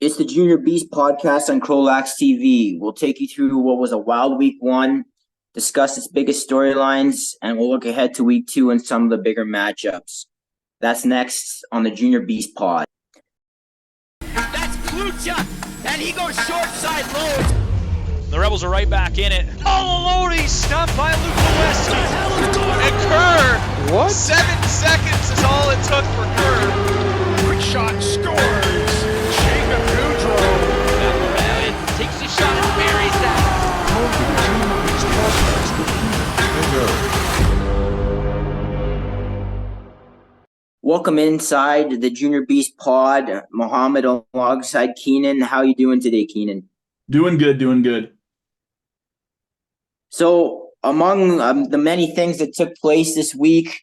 It's the Junior Beast podcast on Crolax TV. We'll take you through what was a wild week one, discuss its biggest storylines, and we'll look ahead to week two and some of the bigger matchups. That's next on the Junior Beast pod. That's Klucha, and he goes short side low. The Rebels are right back in it. All alone, he's stopped by Luke West. And Kerr, what? 7 seconds is all it took for Kerr. Quick shot scores. Jacob Goudreau. Takes a shot and buries that. Welcome inside the Junior Beast pod. Muhammad alongside Keenen. How you doing today, Keenen? Doing good. So, among the many things that took place this week,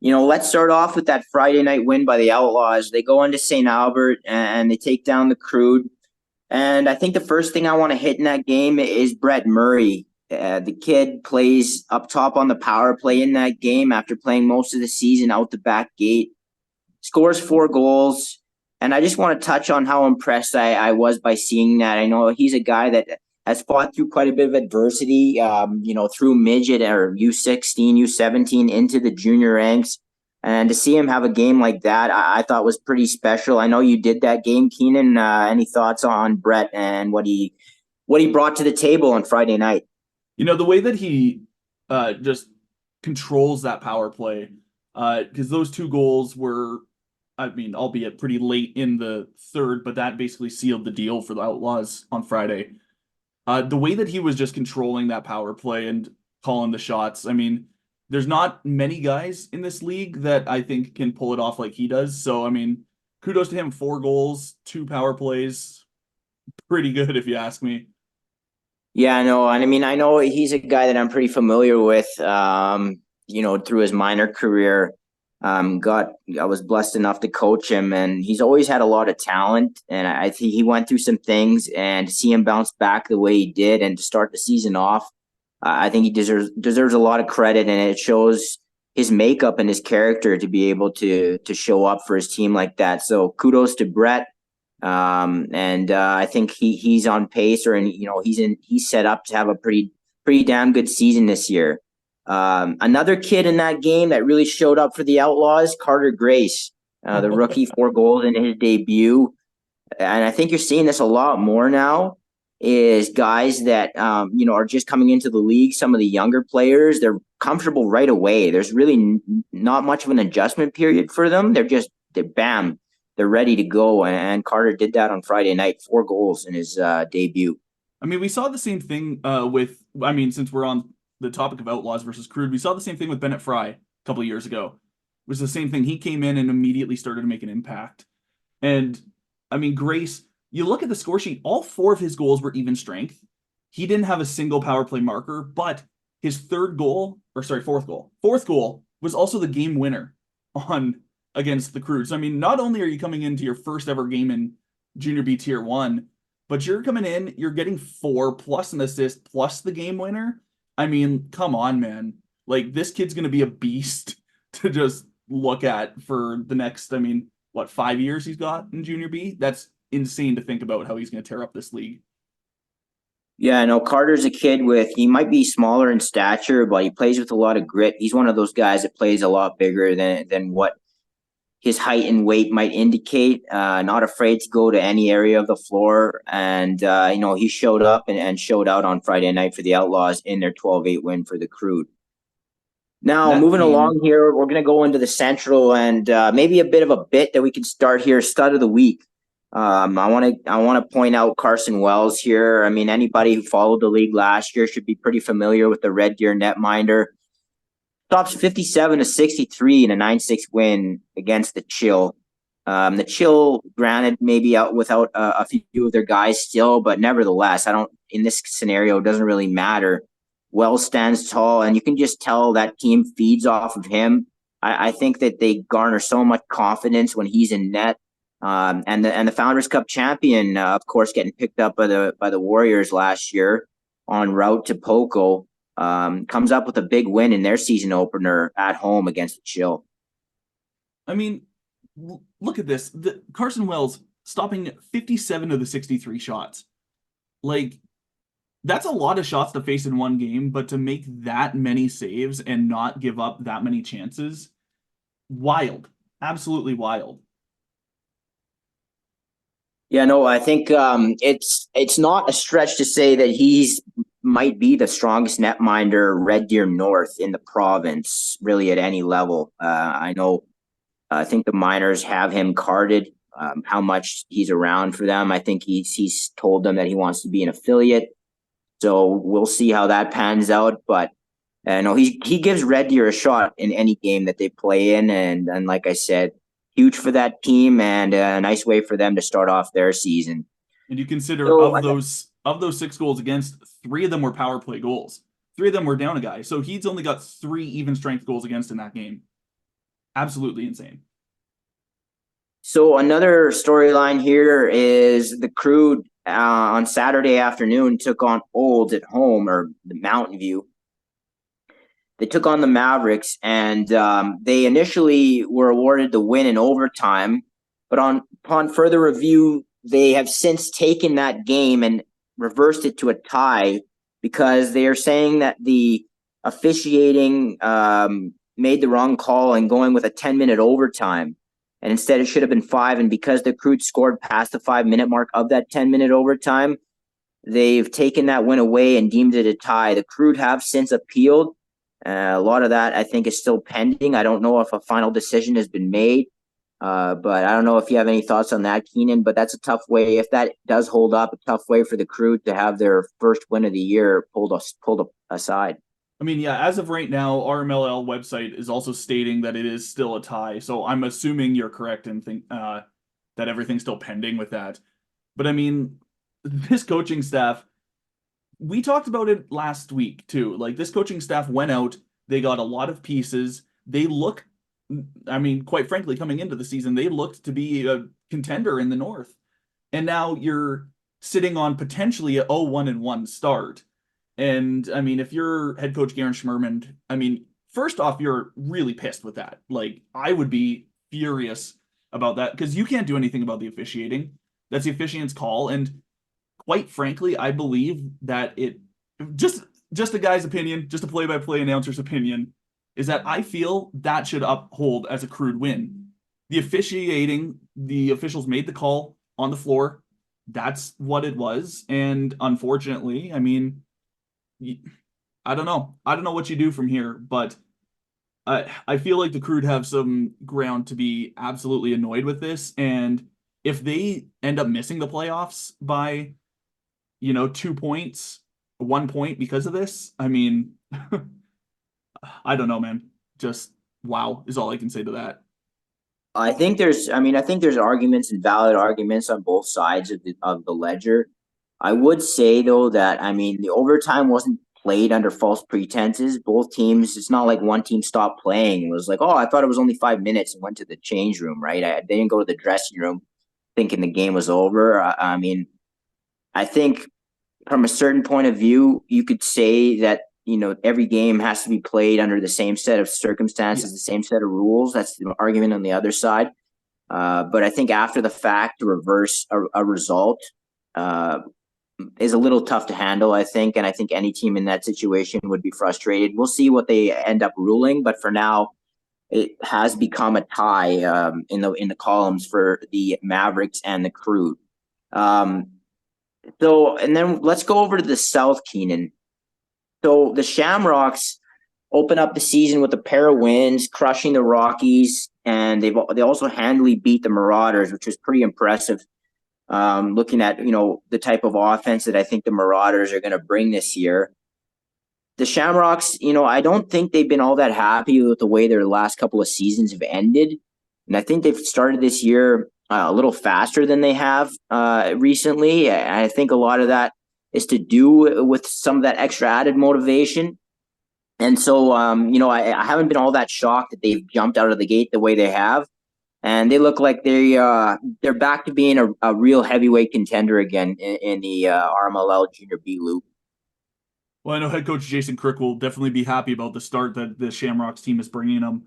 let's start off with that Friday night win by the Outlaws. They go into St. Albert and they take down the Crude. And I think the first thing I want to hit in that game is Brett Murray. The kid plays up top on the power play in that game after playing most of the season out the back gate. Scores 4 goals. And I just want to touch on how impressed I was by seeing that. I know he's a guy that has fought through quite a bit of adversity, through midget or U16, U17 into the junior ranks. And to see him have a game like that, I thought was pretty special. I know you did that game, Keenen. Any thoughts on Brett and what he brought to the table on Friday night? The way that he just controls that power play, because those 2 goals were, albeit pretty late in the third, but that basically sealed the deal for the Outlaws on Friday. The way that he was just controlling that power play and calling the shots, there's not many guys in this league that I think can pull it off like he does. So, kudos to him. 4 goals, 2 power plays. Pretty good, if you ask me. Yeah, I know. And I know he's a guy that I'm pretty familiar with, through his minor career. I was blessed enough to coach him, and he's always had a lot of talent. And I think he went through some things, and to see him bounce back the way he did and to start the season off, I think he deserves a lot of credit, and it shows his makeup and his character to be able to show up for his team like that. So kudos to Brett. I think he's on pace, he's set up to have a pretty damn good season this year. Another kid in that game that really showed up for the Outlaws, Carter Grace, the rookie, 4 goals in his debut. And I think you're seeing this a lot more now, is guys that, are just coming into the league. Some of the younger players, they're comfortable right away. There's really not much of an adjustment period for them. They're ready to go. And Carter did that on Friday night, 4 goals in his debut. We saw the same thing since we're on the topic of Outlaws versus Crude, we saw the same thing with Bennett Fry a couple of years ago. It was the same thing. He came in and immediately started to make an impact. And Grace, you look at the score sheet, all 4 of his goals were even strength. He didn't have a single power play marker, but his fourth goal was also the game winner against the Crude. So, not only are you coming into your first ever game in Junior B Tier 1, but you're coming in, you're getting 4 plus an assist plus the game winner. Come on, man. This kid's going to be a beast to just look at for the next, 5 years he's got in Junior B? That's insane to think about how he's going to tear up this league. Yeah, I know Carter's a kid he might be smaller in stature, but he plays with a lot of grit. He's one of those guys that plays a lot bigger than what his height and weight might indicate. Not afraid to go to any area of the floor. And, he showed up and showed out on Friday night for the Outlaws in their 12-8 win for the Crude. Now, moving along here, we're going to go into the Central and maybe a bit of a bit that we can start here, stud of the week. I want to point out Carson Wells here. Anybody who followed the league last year should be pretty familiar with the Red Deer netminder. Stops 57-63 in a 9-6 win against the Chill. The Chill, granted, maybe out without a few of their guys still, but nevertheless, in this scenario, it doesn't really matter. Wells stands tall, and you can just tell that team feeds off of him. I think that they garner so much confidence when he's in net. And the Founders Cup champion, of course, getting picked up by the Warriors last year en route to Poco. Comes up with a big win in their season opener at home against the Chill. Look at this. Carson Wells, stopping 57 of the 63 shots. Like, that's a lot of shots to face in one game, but to make that many saves and not give up that many chances, wild. Absolutely wild. Yeah, no, I think it's not a stretch to say that he's might be the strongest netminder Red Deer North in the province, really at any level. I know, I think the miners have him carded. How much he's around for them, I think he's told them that he wants to be an affiliate. So we'll see how that pans out. But no, he gives Red Deer a shot in any game that they play in, and like I said, huge for that team and a nice way for them to start off their season. And you consider So, of those 6 goals against, 3 of them were power play goals. 3 of them were down a guy. So he's only got 3 even strength goals against in that game. Absolutely insane. So another storyline here is the Crude on Saturday afternoon took on Olds at home, or the Mountain View. They took on the Mavericks, and they initially were awarded the win in overtime. But upon further review, they have since taken that game and reversed it to a tie because they are saying that the officiating made the wrong call and going with a 10-minute overtime. And instead, it should have been 5. And because the Crude scored past the 5-minute mark of that 10-minute overtime, they've taken that win away and deemed it a tie. The Crude have since appealed. A lot of that, I think, is still pending. I don't know if a final decision has been made, but I don't know if you have any thoughts on that, Keenan. But that's a tough way. If that does hold up, a tough way for the Crude to have their first win of the year pulled aside. I mean, yeah, as of right now, RMLL website is also stating that it is still a tie. So I'm assuming you're correct and think that everything's still pending with that. But I mean, this coaching staff, we talked about it last week too. Like, this coaching staff went out, they got a lot of pieces. They look, I mean, quite frankly, coming into the season, they looked to be a contender in the North. And now you're sitting on potentially a 0-1-1 start. And I mean, if you're head coach Garen Schmerman, I mean, first off, you're really pissed with that. Like, I would be furious about that because you can't do anything about the officiating. That's the officiant's call. And quite frankly, I believe that it just a guy's opinion, just a play-by-play announcer's opinion, is that I feel that should uphold as a Crude win. The officiating, the officials made the call on the floor. That's what it was. And unfortunately, I mean, I don't know. I don't know what you do from here, but I feel like the Crude have some ground to be absolutely annoyed with this. And if they end up missing the playoffs by, 2 points, 1 point because of this, I mean, I don't know, man. Just wow is all I can say to that. I think there's arguments and valid arguments on both sides of the ledger. I would say though that, I mean, the overtime wasn't played under false pretenses. Both teams, it's not like one team stopped playing. It was like, oh, I thought it was only 5 minutes and went to the change room, right? They didn't go to the dressing room thinking the game was over. I mean, I think from a certain point of view, you could say that, every game has to be played under the same set of circumstances, the same set of rules. That's the argument on the other side. But I think after the fact, to reverse a result is a little tough to handle, I think. And I think any team in that situation would be frustrated. We'll see what they end up ruling. But for now, it has become a tie in the columns for the Mavericks and the Crude. So, and then let's go over to the South, Keenan. So the Shamrocks open up the season with a pair of wins, crushing the Rockies, and they also handily beat the Marauders, which was pretty impressive. Looking at the type of offense that I think the Marauders are going to bring this year. The Shamrocks, I don't think they've been all that happy with the way their last couple of seasons have ended, and I think they've started this year a little faster than they have recently. I think a lot of that is to do with some of that extra added motivation. And so, I haven't been all that shocked that they've jumped out of the gate the way they have. And they look like they're back to being a real heavyweight contender again in the RMLL Junior B Loop. Well, I know head coach Jason Crick will definitely be happy about the start that the Shamrocks team is bringing them.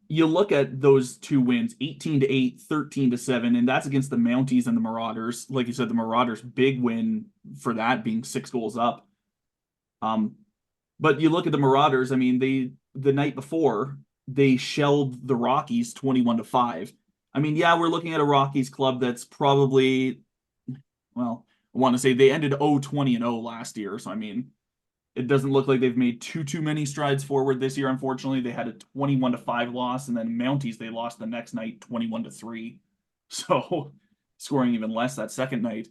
You look at those two wins, 18-8, 13-7, and that's against the Mounties and the Marauders. Like you said, the Marauders, big win for that, being 6 goals up. But you look at the Marauders, I mean, the night before, they shelled the Rockies 21-5. I mean, yeah, we're looking at a Rockies club that's probably, well, I want to say they ended 0-20-0 last year. So, I mean, it doesn't look like they've made too many strides forward this year. Unfortunately, they had a 21-5 loss, and then Mounties, they lost the next night 21-3. So, scoring even less that second night.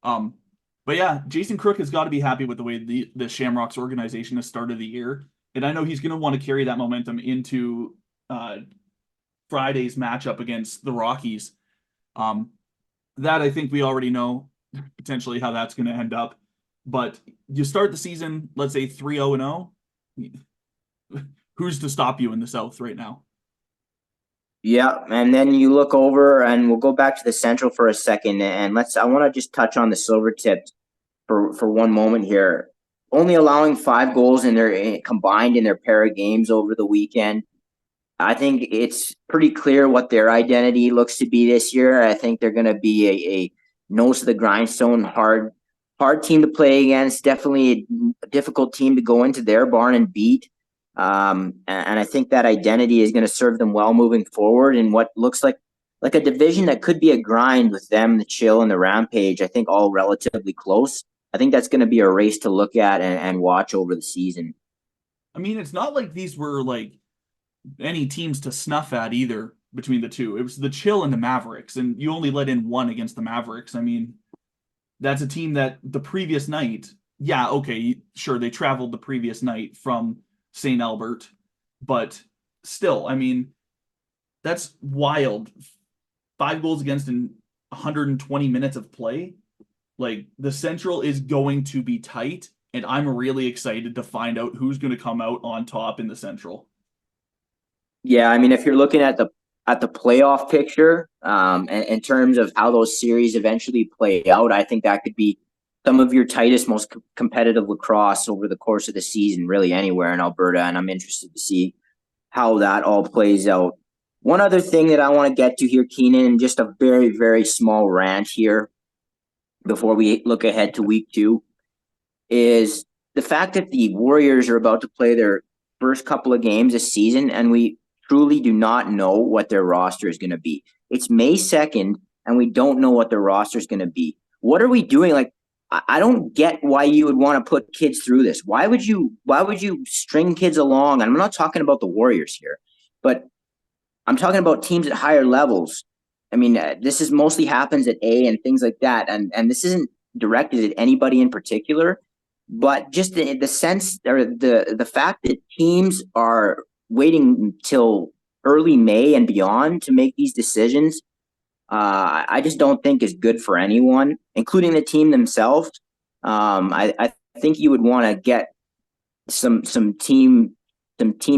But yeah, Jason Crook has got to be happy with the way the Shamrocks organization has started the year. And I know he's going to want to carry that momentum into Friday's matchup against the Rockies. That I think we already know potentially how that's going to end up. But you start the season, let's say 3-0-0. Who's to stop you in the South right now? Yeah, and then you look over, and we'll go back to the Central for a second, and I want to just touch on the Silvertips for one moment here. Only allowing 5 goals in their combined in their pair of games over the weekend. I think it's pretty clear what their identity looks to be this year. I think they're going to be a nose to the grindstone, hard team to play against. Definitely a difficult team to go into their barn and beat. And I think that identity is going to serve them well moving forward in what looks like a division that could be a grind with them, the Chill and the Rampage. I think all relatively close. I think that's going to be a race to look at and watch over the season. I mean, it's not like these were like any teams to snuff at either between the two. It was the Chill and the Mavericks, and you only let in one against the Mavericks. I mean, that's a team that the previous night, yeah, okay, sure, they traveled the previous night from St. Albert, but still, I mean, that's wild. 5 goals against in 120 minutes of play. Like, the Central is going to be tight, and I'm really excited to find out who's going to come out on top in the Central. Yeah, I mean, if you're looking at the playoff picture, in terms of how those series eventually play out, I think that could be some of your tightest, most competitive lacrosse over the course of the season, really anywhere in Alberta, and I'm interested to see how that all plays out. One other thing that I want to get to here, Keenan, just a very, very small rant here before we look ahead to week 2, is the fact that the Warriors are about to play their first couple of games this season, and we truly do not know what their roster is going to be. It's May 2nd, and we don't know what their roster is going to be. What are we doing? Like, I don't get why you would want to put kids through this. Why would you string kids along? And I'm not talking about the Warriors here, but I'm talking about teams at higher levels. I mean, this is mostly happens at A and things like that. And this isn't directed at anybody in particular, but just the sense or the fact that teams are waiting until early May and beyond to make these decisions, I just don't think is good for anyone, including the team themselves. I think you would want to get some team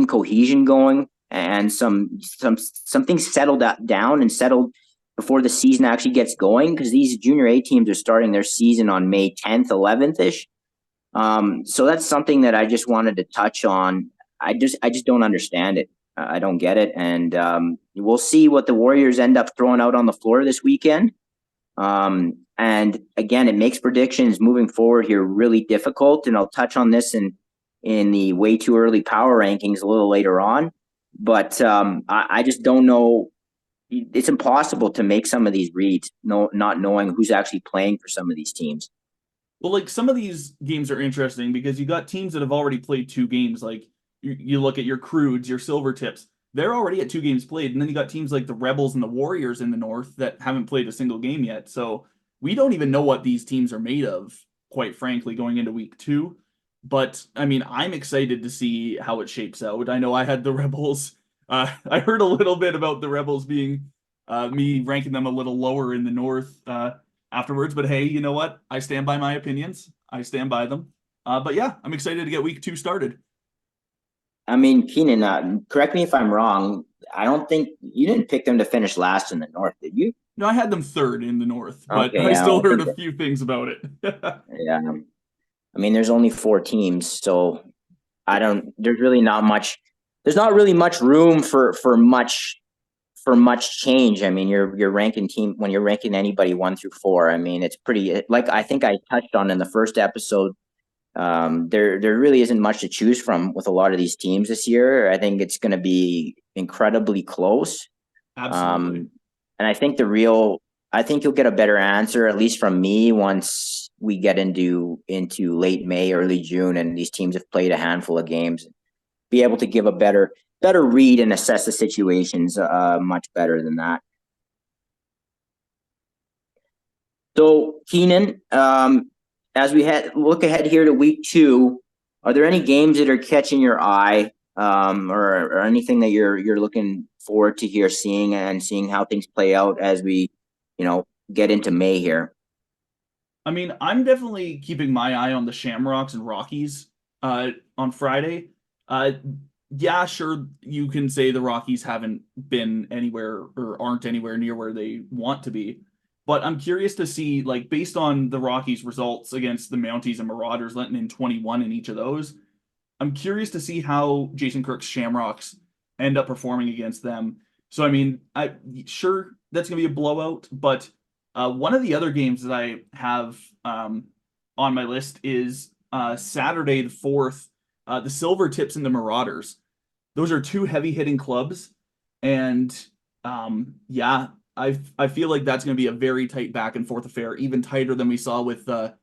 cohesion going and something settled down and settled before the season actually gets going, because these junior A teams are starting their season on May 10th, 11th ish. So that's something that I just wanted to touch on. I just don't understand it. I don't get it. And we'll see what the Warriors end up throwing out on the floor this weekend. And again, it makes predictions moving forward here really difficult. And I'll touch on this in the way too early power rankings a little later on. But I just don't know. It's impossible to make some of these reads, not knowing who's actually playing for some of these teams. Well, like, some of these games are interesting because you got teams that have already played 2 games. Like, you look at your Crudes, your Silvertips, they're already at 2 games played. And then you got teams like the Rebels and the Warriors in the North that haven't played a single game yet. So we don't even know what these teams are made of, quite frankly, going into week 2. But, I mean, I'm excited to see how it shapes out. I know I had the Rebels. I heard a little bit about the Rebels being me ranking them a little lower in the North afterwards. But hey, you know what? I stand by my opinions. I stand by them. But yeah, I'm excited to get week 2 started. I mean, Keenan, correct me if I'm wrong. I don't think you didn't pick them to finish last in the North, did you? No, I had them 3rd in the North, but Okay, I yeah, still heard a few things about it. Yeah. I mean, there's only 4 teams, so there's really not much there's not really much room for much change. I mean, you're ranking team when you're ranking anybody 1 through 4. I mean, it's pretty like I think I touched on in the first episode. There really isn't much to choose from with a lot of these teams this year. I think it's going to be incredibly close. Absolutely. And I think you'll get a better answer, at least from me, once we get into late May, early June, and these teams have played a handful of games. Be able to give a better read and assess the situations much better than that. So Keenen, as we look ahead here to week 2, are there any games that are catching your eye, or anything that you're looking forward to here seeing how things play out as we, get into May here? I mean, I'm definitely keeping my eye on the Shamrocks and Rockies on Friday. Yeah, sure, you can say the Rockies haven't been anywhere or aren't anywhere near where they want to be. But I'm curious to see, like, based on the Rockies' results against the Mounties and Marauders, letting in 21 in each of those, I'm curious to see how Jason Kirk's Shamrocks end up performing against them. So, I mean, sure, that's going to be a blowout, but one of the other games that I have on my list is Saturday the 4th, the Silver Tips and the Marauders. Those are 2 heavy-hitting clubs, and yeah, I feel like that's going to be a very tight back-and-forth affair, even tighter than we saw with the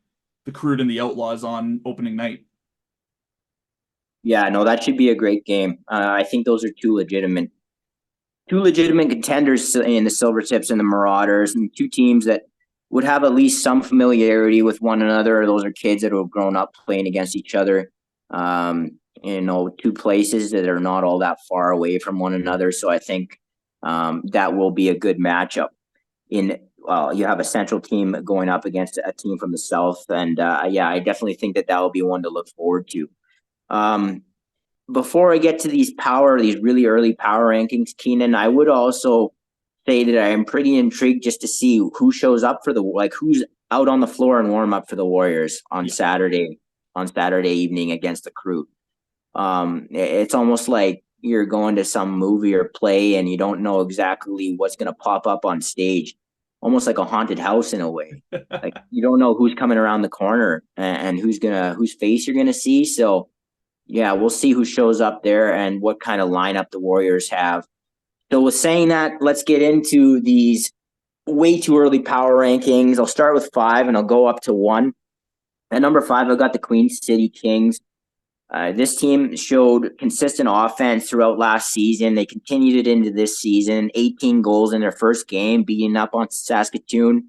Crude and the Outlaws on opening night. Yeah, no, that should be a great game. I think those are two legitimate contenders in the Silvertips and the Marauders, and 2 teams that would have at least some familiarity with one another. Those are kids that have grown up playing against each other. 2 places that are not all that far away from one another. So I think that will be a good matchup. You have a Central team going up against a team from the South, and yeah, I definitely think that will be one to look forward to. Before I get to these really early power rankings, Keenen, I would also say that I am pretty intrigued just to see who shows up for who's out on the floor and warm up for the Warriors on Saturday evening against the Crude. It's almost like you're going to some movie or play and you don't know exactly what's going to pop up on stage, almost like a haunted house in a way. Like you don't know who's coming around the corner and whose face you're going to see. So yeah, we'll see who shows up there and what kind of lineup the Warriors have. So with saying that, let's get into these way too early power rankings. I'll start with 5 and I'll go up to 1. At number 5, I've got the Queen City Kings. This team showed consistent offense throughout last season. They continued it into this season. 18 goals in their first game, beating up on Saskatoon.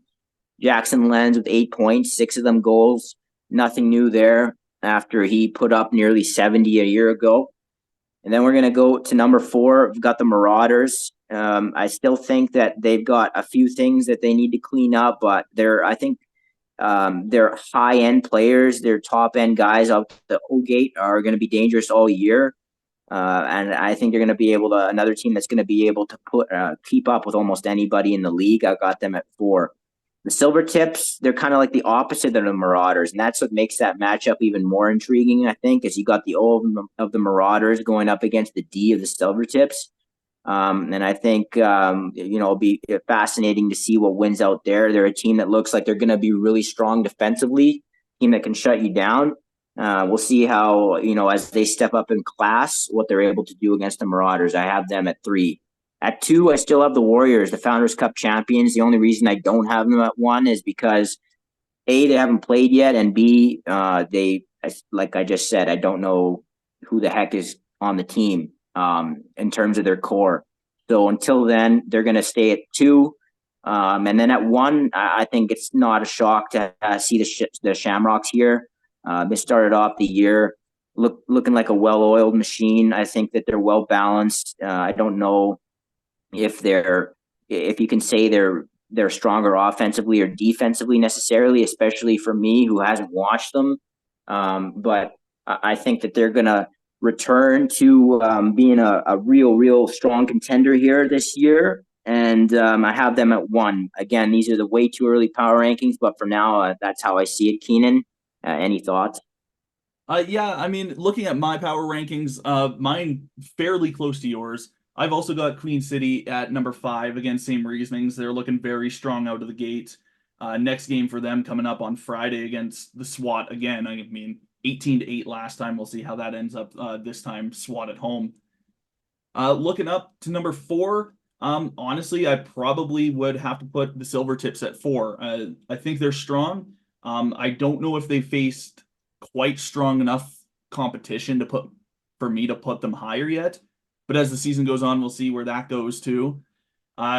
Jackson Lenz with 8 points, 6 of them goals. Nothing new there after he put up nearly 70 a year ago. And then we're going to go to number 4. We've got the Marauders. I still think that they've got a few things that they need to clean up, but they're high-end players. Their top-end guys out the O-gate are going to be dangerous all year. And I think they're going to be another team that's going to be able to keep up with almost anybody in the league. I got them at 4. The Silvertips, they're kind of like the opposite of the Marauders, and that's what makes that matchup even more intriguing, I think, is you got the O of the Marauders going up against the D of the Silvertips. And I think, it'll be fascinating to see what wins out there. They're a team that looks like they're going to be really strong defensively, team that can shut you down. We'll see how, as they step up in class, what they're able to do against the Marauders. I have them at 3. At 2, I still have the Warriors, the Founders Cup champions. The only reason I don't have them at 1 is because A, they haven't played yet, and B, like I just said, I don't know who the heck is on the team in terms of their core. So until then, they're going to stay at 2. And then at 1, I think it's not a shock to see the Shamrocks here. They started off the year looking like a well-oiled machine. I think that they're well-balanced. I don't know if you can say they're stronger offensively or defensively necessarily, especially for me who hasn't watched them. But I think that they're going to return to being a real strong contender here this year. And I have them at 1. Again, these are the way too early power rankings, but for now, that's how I see it. Keenen, any thoughts? Yeah, I mean, looking at my power rankings, mine fairly close to yours. I've also got Queen City at number 5. Again, same reasonings. They're looking very strong out of the gate. Next game for them coming up on Friday against the SWAT again. I mean, 18-8 last time. We'll see how that ends up this time. SWAT at home. Looking up to number 4. Honestly, I probably would have to put the Silvertips at 4. I think they're strong. I don't know if they faced quite strong enough competition to put for me to put them higher yet. But as the season goes on, we'll see where that goes too.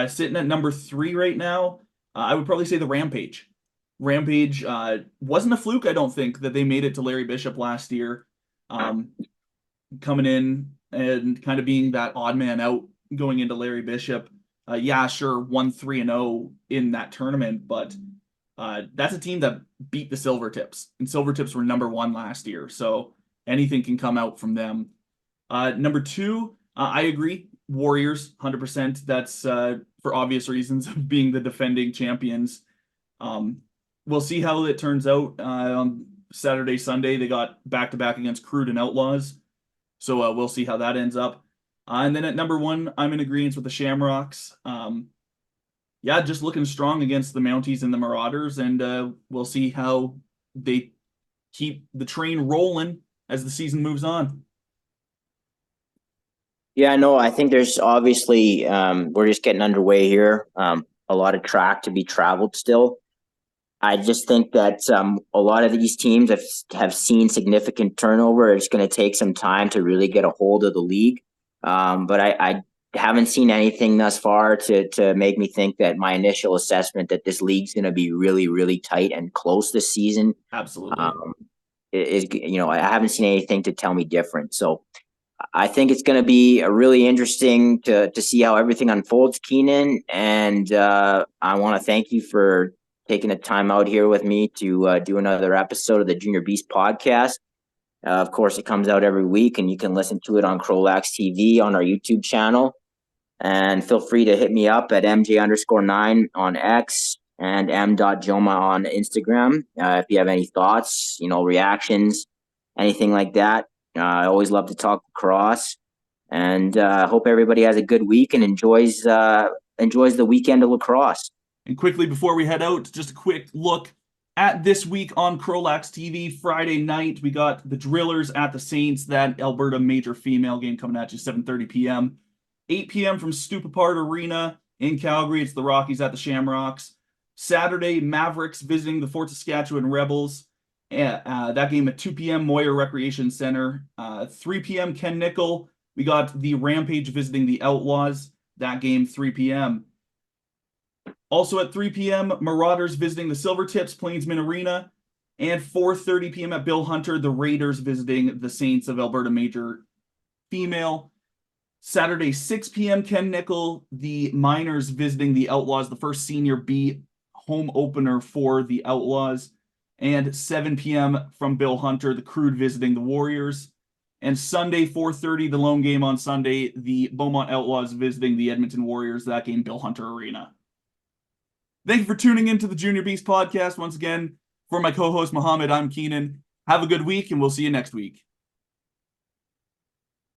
Sitting at number 3 right now, I would probably say the Rampage. Rampage wasn't a fluke, I don't think, that they made it to Larry Bishop last year. Coming in and kind of being that odd man out going into Larry Bishop. Yeah, sure, 1-3-0 in that tournament, but that's a team that beat the Silvertips, and Silvertips were number 1 last year, so anything can come out from them. Number 2, I agree, Warriors, 100%. That's for obvious reasons of being the defending champions. We'll see how it turns out on Saturday, Sunday. They got back-to-back against Crude and Outlaws, so we'll see how that ends up. And then at number 1, I'm in agreement with the Shamrocks. Yeah, just looking strong against the Mounties and the Marauders, and we'll see how they keep the train rolling as the season moves on. Yeah, no, I think there's obviously we're just getting underway here. A lot of track to be traveled still. I just think that a lot of these teams have seen significant turnover. It's going to take some time to really get a hold of the league. But I haven't seen anything thus far to make me think that my initial assessment that this league's going to be really, really tight and close this season. Absolutely. Is, I haven't seen anything to tell me different. So I think it's going to be a really interesting to see how everything unfolds, Keenan. And I want to thank you for taking the time out here with me to do another episode of the Junior Beast podcast. Of course, it comes out every week, and you can listen to it on Crolax TV on our YouTube channel. And feel free to hit me up at MJ_9 on X and M.Joma on Instagram. If you have any thoughts, reactions, anything like that. I always love to talk lacrosse, and hope everybody has a good week and enjoys the weekend of lacrosse. And quickly before we head out, just a quick look at this week on Crolax TV. Friday night, we got the Drillers at the Saints, that Alberta major female game coming at you 7:30 p.m. 8 p.m. from Stupapart Arena in Calgary. It's the Rockies at the Shamrocks. Saturday, Mavericks visiting the Fort Saskatchewan Rebels. That game at 2 p.m. Moyer Recreation Center. 3 p.m. Ken Nickel. We got the Rampage visiting the Outlaws. That game 3 p.m. Also at 3 p.m., Marauders visiting the Silvertips, Plainsman Arena. And 4:30 p.m. at Bill Hunter, the Raiders visiting the Saints of Alberta Major Female. Saturday, 6 p.m., Ken Nickel, the Miners visiting the Outlaws, the first Senior B home opener for the Outlaws. And 7 p.m. from Bill Hunter, the Crude visiting the Warriors. And Sunday, 4:30, the lone game on Sunday, the Beaumont Outlaws visiting the Edmonton Warriors. That game, Bill Hunter Arena. Thank you for tuning into the Junior Beast podcast once again. For my co-host, Muhammad, I'm Keenan. Have a good week, and we'll see you next week.